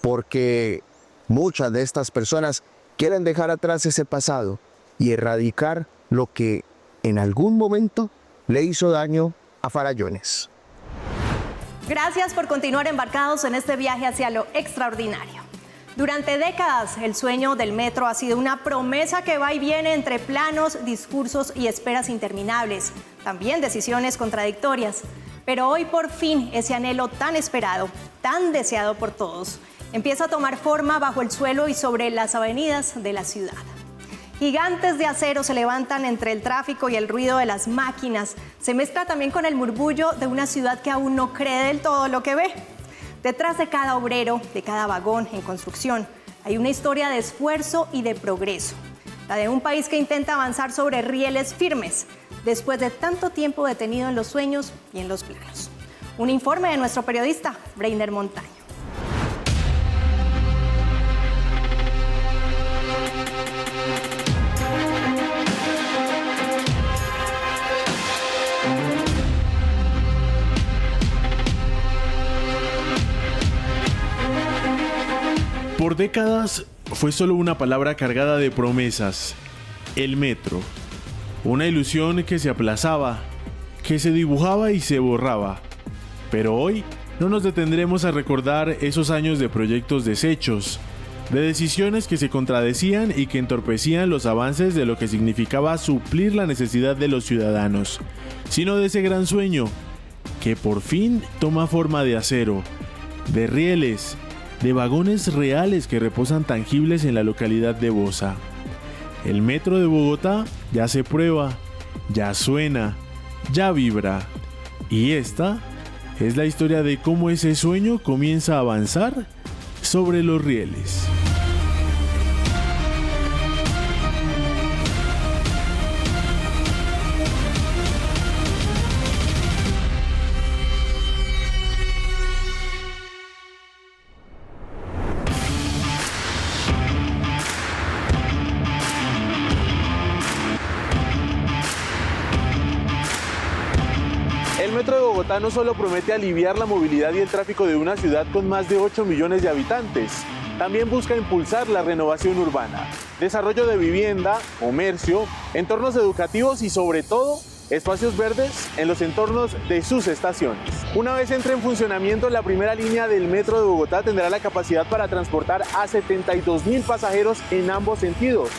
Porque muchas de estas personas quieren dejar atrás ese pasado y erradicar lo que en algún momento le hizo daño a Farallones. Gracias por continuar embarcados en este viaje hacia lo extraordinario. Durante décadas, el sueño del metro ha sido una promesa que va y viene entre planos, discursos y esperas interminables, también decisiones contradictorias. Pero hoy por fin ese anhelo tan esperado, tan deseado por todos, empieza a tomar forma bajo el suelo y sobre las avenidas de la ciudad. Gigantes de acero se levantan entre el tráfico y el ruido de las máquinas. Se mezcla también con el murmullo de una ciudad que aún no cree del todo lo que ve. Detrás de cada obrero, de cada vagón en construcción, hay una historia de esfuerzo y de progreso. La de un país que intenta avanzar sobre rieles firmes, después de tanto tiempo detenido en los sueños y en los planos. Un informe de nuestro periodista, Breiner Montaño. Por décadas fue solo una palabra cargada de promesas, el metro. Una ilusión que se aplazaba, que se dibujaba y se borraba. Pero hoy no nos detendremos a recordar esos años de proyectos deshechos, de decisiones que se contradecían y que entorpecían los avances de lo que significaba suplir la necesidad de los ciudadanos, sino de ese gran sueño que por fin toma forma de acero, de rieles, de vagones reales que reposan tangibles en la localidad de Bosa. El metro de Bogotá ya se prueba, ya suena, ya vibra. Y esta es la historia de cómo ese sueño comienza a avanzar sobre los rieles. El metro de Bogotá no solo promete aliviar la movilidad y el tráfico de una ciudad con más de 8 millones de habitantes, también busca impulsar la renovación urbana, desarrollo de vivienda, comercio, entornos educativos y sobre todo, espacios verdes en los entornos de sus estaciones. Una vez entre en funcionamiento, la primera línea del metro de Bogotá tendrá la capacidad para transportar a 72.000 pasajeros en ambos sentidos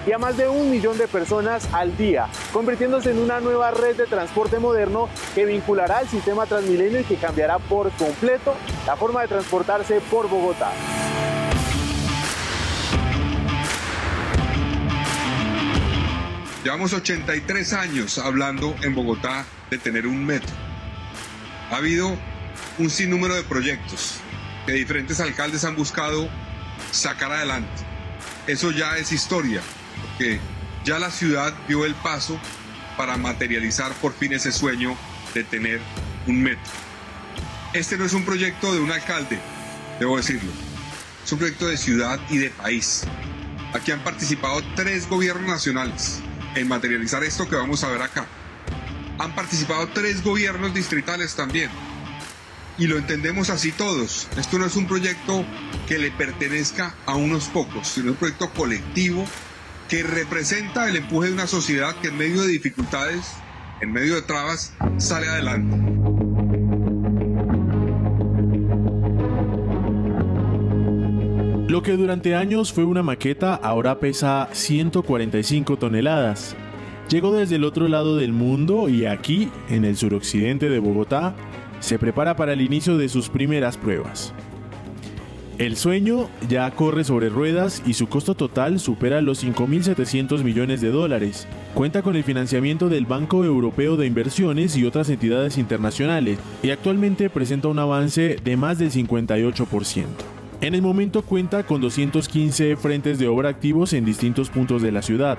y a más de 1 millón de personas al día, convirtiéndose en una nueva red de transporte moderno que vinculará al sistema Transmilenio y que cambiará por completo la forma de transportarse por Bogotá. Llevamos 83 años hablando en Bogotá de tener un metro. Ha habido un sinnúmero de proyectos, que diferentes alcaldes han buscado sacar adelante. Eso ya es historia, porque ya la ciudad dio el paso para materializar por fin ese sueño de tener un metro. Este no es un proyecto de un alcalde, debo decirlo. Es un proyecto de ciudad y de país. Aquí han participado 3 gobiernos nacionales en materializar esto que vamos a ver acá. Han participado 3 gobiernos distritales también. Y lo entendemos así todos. Esto no es un proyecto que le pertenezca a unos pocos, sino un proyecto colectivo que representa el empuje de una sociedad que en medio de dificultades, en medio de trabas, sale adelante. Lo que durante años fue una maqueta ahora pesa 145 toneladas. Llegó desde el otro lado del mundo y aquí, en el suroccidente de Bogotá, se prepara para el inicio de sus primeras pruebas. El sueño ya corre sobre ruedas y su costo total supera los 5.700 millones de dólares. Cuenta con el financiamiento del Banco Europeo de Inversiones y otras entidades internacionales y actualmente presenta un avance de más del 58%. En el momento cuenta con 215 frentes de obra activos en distintos puntos de la ciudad.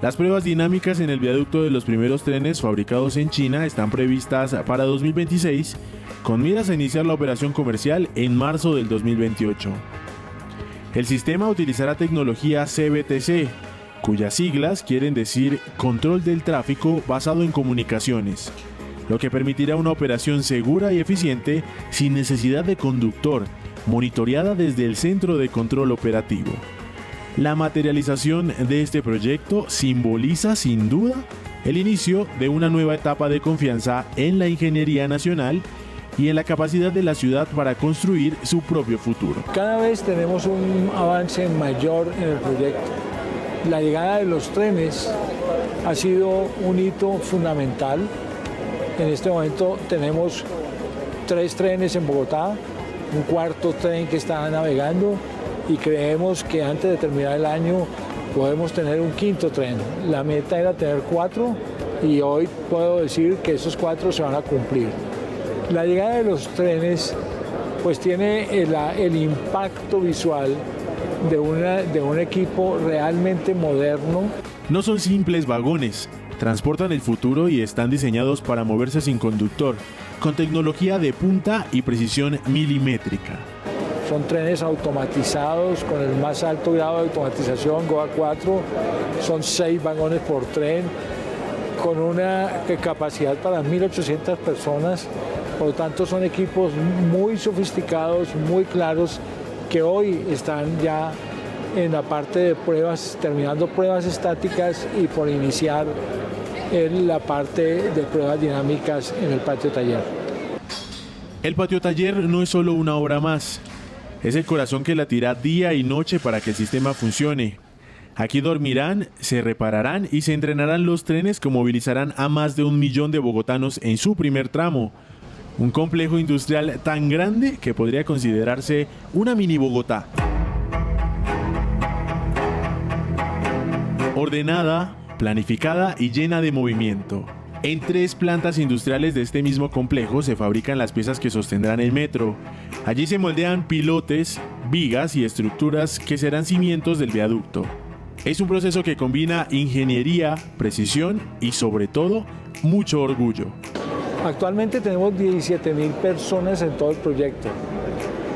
Las pruebas dinámicas en el viaducto de los primeros trenes fabricados en China están previstas para 2026, con miras a iniciar la operación comercial en marzo del 2028. El sistema utilizará tecnología CBTC, cuyas siglas quieren decir Control del Tráfico basado en comunicaciones, lo que permitirá una operación segura y eficiente sin necesidad de conductor, monitoreada desde el centro de control operativo. La materialización de este proyecto simboliza sin duda el inicio de una nueva etapa de confianza en la ingeniería nacional y en la capacidad de la ciudad para construir su propio futuro. Cada vez tenemos un avance mayor en el proyecto. La llegada de los trenes ha sido un hito fundamental. En este momento tenemos 3 trenes en Bogotá, un cuarto tren que está navegando y creemos que antes de terminar el año podemos tener un 5.º tren. La meta era tener 4 y hoy puedo decir que esos 4 se van a cumplir. La llegada de los trenes pues tiene el impacto visual de un equipo realmente moderno. No son simples vagones, transportan el futuro y están diseñados para moverse sin conductor, con tecnología de punta y precisión milimétrica. Son trenes automatizados con el más alto grado de automatización, GOA 4, son 6 vagones por tren, con una capacidad para 1.800 personas, por lo tanto son equipos muy sofisticados, muy claros, que hoy están ya en la parte de pruebas, terminando pruebas estáticas y por iniciar en la parte de pruebas dinámicas en el patio taller. El patio taller no es solo una obra más, es el corazón que latirá día y noche para que el sistema funcione. Aquí dormirán, se repararán y se entrenarán los trenes que movilizarán a más de 1 millón de bogotanos en su primer tramo. Un complejo industrial tan grande que podría considerarse una mini Bogotá. Ordenada, planificada y llena de movimiento. En 3 plantas industriales de este mismo complejo se fabrican las piezas que sostendrán el metro. Allí se moldean pilotes, vigas y estructuras que serán cimientos del viaducto. Es un proceso que combina ingeniería, precisión y sobre todo mucho orgullo. Actualmente tenemos 17.000 personas en todo el proyecto.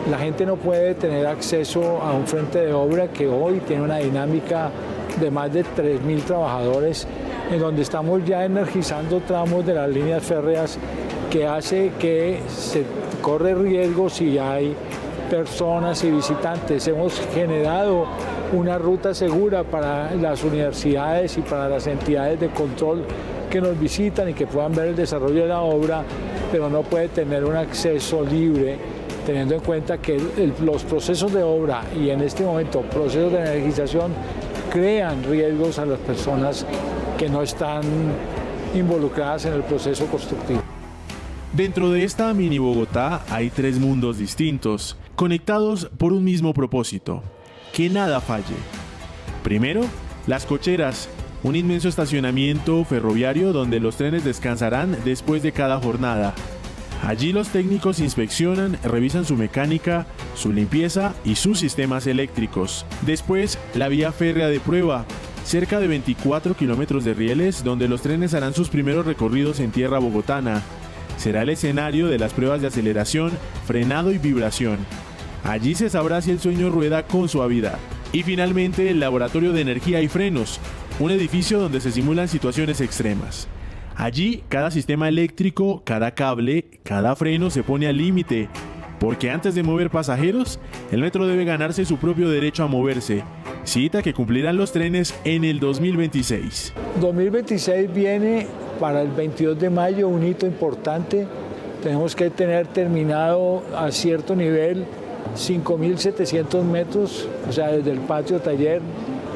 La gente no puede tener acceso a un frente de obra que hoy tiene una dinámica de más de 3.000 trabajadores, en donde estamos ya energizando tramos de las líneas férreas que hace que se corre riesgo si hay personas y visitantes. Hemos generado una ruta segura para las universidades y para las entidades de control que nos visitan y que puedan ver el desarrollo de la obra, pero no puede tener un acceso libre, teniendo en cuenta que los procesos de obra y en este momento procesos de energización crean riesgos a las personas que no están involucradas en el proceso constructivo. Dentro de esta mini Bogotá hay 3 mundos distintos, conectados por un mismo propósito: que nada falle. Primero, las cocheras, un inmenso estacionamiento ferroviario donde los trenes descansarán después de cada jornada. Allí los técnicos inspeccionan, revisan su mecánica, su limpieza y sus sistemas eléctricos. Después, la vía férrea de prueba, cerca de 24 kilómetros de rieles donde los trenes harán sus primeros recorridos en tierra bogotana. Será el escenario de las pruebas de aceleración, frenado y vibración. Allí se sabrá si el sueño rueda con suavidad. Y finalmente, el Laboratorio de Energía y Frenos, un edificio donde se simulan situaciones extremas. Allí, cada sistema eléctrico, cada cable, cada freno se pone al límite, porque antes de mover pasajeros, el metro debe ganarse su propio derecho a moverse, cita que cumplirán los trenes en el 2026. 2026 viene para el 22 de mayo, un hito importante. Tenemos que tener terminado a cierto nivel 5.700 metros, o sea, desde el patio taller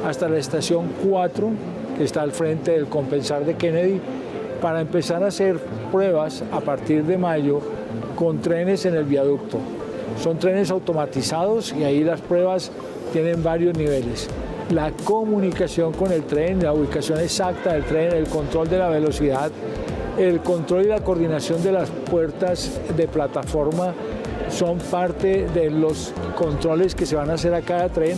hasta la estación 4, que está al frente del Compensar de Kennedy, para empezar a hacer pruebas a partir de mayo con trenes en el viaducto. Son trenes automatizados y ahí las pruebas tienen varios niveles. La comunicación con el tren, la ubicación exacta del tren, el control de la velocidad, el control y la coordinación de las puertas de plataforma son parte de los controles que se van a hacer a cada tren,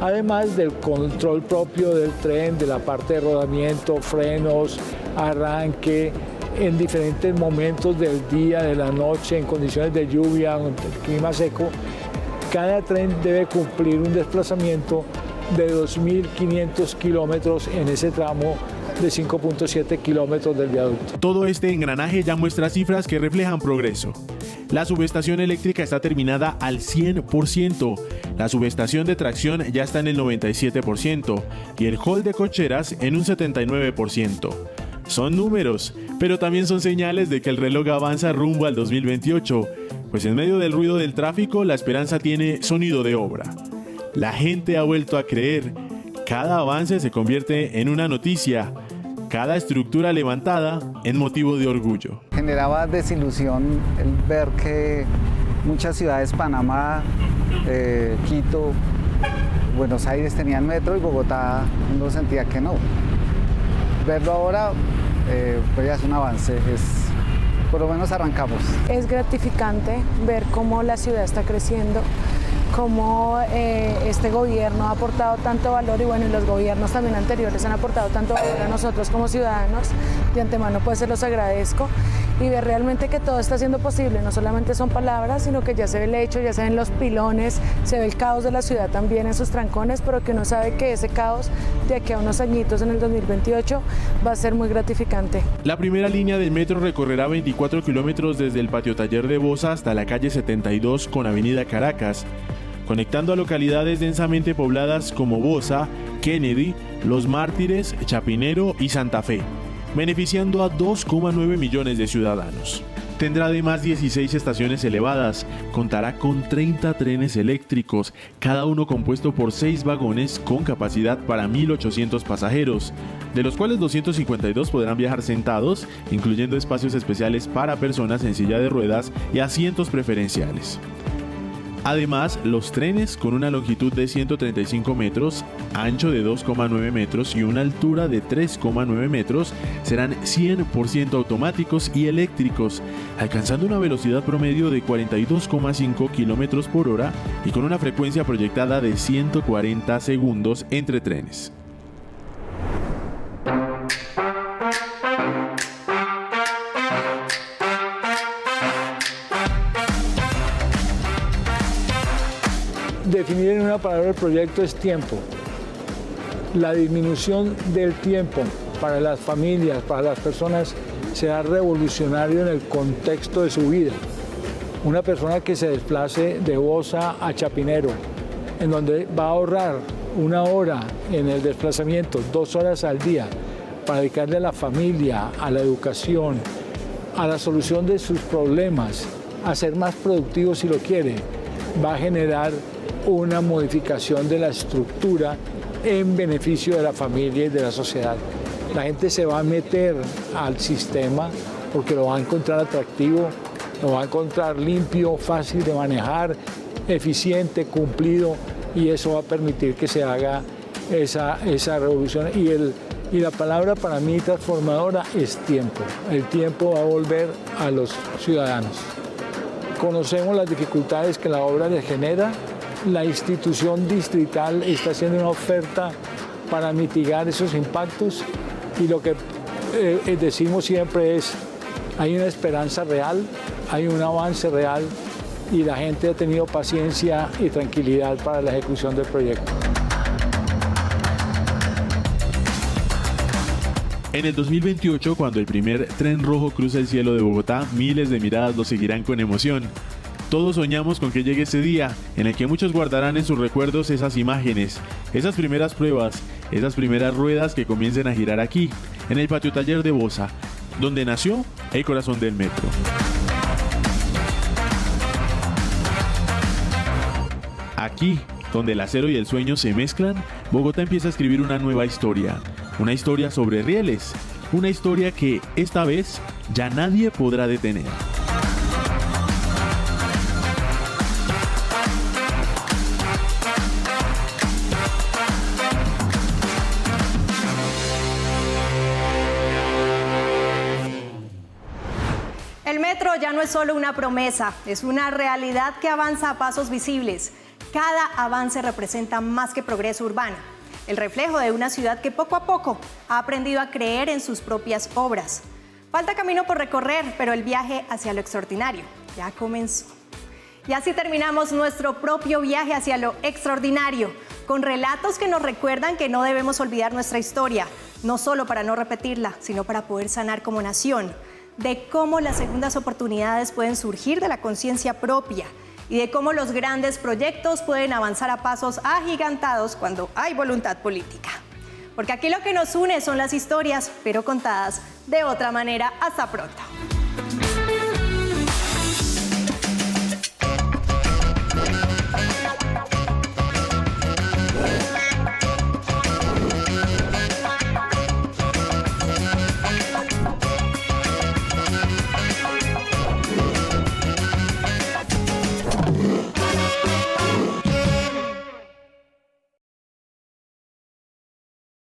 además del control propio del tren, de la parte de rodamiento, frenos, arranque, en diferentes momentos del día, de la noche, en condiciones de lluvia, en clima seco. Cada tren debe cumplir un desplazamiento de 2.500 kilómetros en ese tramo de 5.7 kilómetros del viaducto. Todo este engranaje ya muestra cifras que reflejan progreso. La subestación eléctrica está terminada al 100%, la subestación de tracción ya está en el 97% y el hall de cocheras en un 79%. Son números, pero también son señales de que el reloj avanza rumbo al 2028, pues en medio del ruido del tráfico la esperanza tiene sonido de obra. La gente ha vuelto a creer, cada avance se convierte en una noticia, cada estructura levantada en motivo de orgullo. Generaba desilusión el ver que muchas ciudades, Panamá, Quito, Buenos Aires tenían metro y Bogotá uno sentía que no. Verlo ahora pues ya es un avance, por lo menos arrancamos. Es gratificante ver cómo la ciudad está creciendo, cómo este gobierno ha aportado tanto valor y bueno, y los gobiernos también anteriores han aportado tanto valor a nosotros como ciudadanos. De antemano pues se los agradezco y ver realmente que todo está siendo posible, no solamente son palabras, sino que ya se ve el hecho, ya se ven los pilones, se ve el caos de la ciudad también en sus trancones, pero que uno sabe que ese caos de aquí a unos añitos en el 2028 va a ser muy gratificante. La primera línea del metro recorrerá 24 kilómetros desde el patio taller de Bosa hasta la calle 72 con avenida Caracas, conectando a localidades densamente pobladas como Bosa, Kennedy, Los Mártires, Chapinero y Santa Fe, beneficiando a 2,9 millones de ciudadanos. Tendrá además 16 estaciones elevadas, contará con 30 trenes eléctricos, cada uno compuesto por 6 vagones con capacidad para 1.800 pasajeros, de los cuales 252 podrán viajar sentados, incluyendo espacios especiales para personas en silla de ruedas y asientos preferenciales. Además, los trenes con una longitud de 135 metros, ancho de 2,9 metros y una altura de 3,9 metros serán 100% automáticos y eléctricos, alcanzando una velocidad promedio de 42,5 kilómetros por hora y con una frecuencia proyectada de 140 segundos entre trenes. Definir en una palabra el proyecto es tiempo. La disminución del tiempo para las familias, para las personas, será revolucionario en el contexto de su vida. Una persona que se desplace de Bosa a Chapinero, en donde va a ahorrar 1 hora en el desplazamiento, 2 horas al día, para dedicarle a la familia, a la educación, a la solución de sus problemas, a ser más productivo si lo quiere, va a generar una modificación de la estructura en beneficio de la familia y de la sociedad. La gente se va a meter al sistema porque lo va a encontrar atractivo, lo va a encontrar limpio, fácil de manejar, eficiente, cumplido, y eso va a permitir que se haga esa revolución. Y Y la palabra para mí transformadora es tiempo. El tiempo va a volver a los ciudadanos. Conocemos las dificultades que la obra les genera. La institución distrital está haciendo una oferta para mitigar esos impactos y lo que decimos siempre es, hay una esperanza real, hay un avance real y la gente ha tenido paciencia y tranquilidad para la ejecución del proyecto. En el 2028, cuando el primer tren rojo cruza el cielo de Bogotá, miles de miradas lo seguirán con emoción. Todos soñamos con que llegue ese día en el que muchos guardarán en sus recuerdos esas imágenes, esas primeras pruebas, esas primeras ruedas que comiencen a girar aquí, en el patio taller de Bosa, donde nació el corazón del metro. Aquí, donde el acero y el sueño se mezclan, Bogotá empieza a escribir una nueva historia. Una historia sobre rieles. Una historia que, esta vez, ya nadie podrá detener. El metro ya no es solo una promesa, es una realidad que avanza a pasos visibles. Cada avance representa más que progreso urbano, el reflejo de una ciudad que poco a poco ha aprendido a creer en sus propias obras. Falta camino por recorrer, pero el viaje hacia lo extraordinario ya comenzó. Y así terminamos nuestro propio viaje hacia lo extraordinario, con relatos que nos recuerdan que no debemos olvidar nuestra historia, no solo para no repetirla, sino para poder sanar como nación, de cómo las segundas oportunidades pueden surgir de la conciencia propia, y de cómo los grandes proyectos pueden avanzar a pasos agigantados cuando hay voluntad política. Porque aquí lo que nos une son las historias, pero contadas de otra manera. Hasta pronto.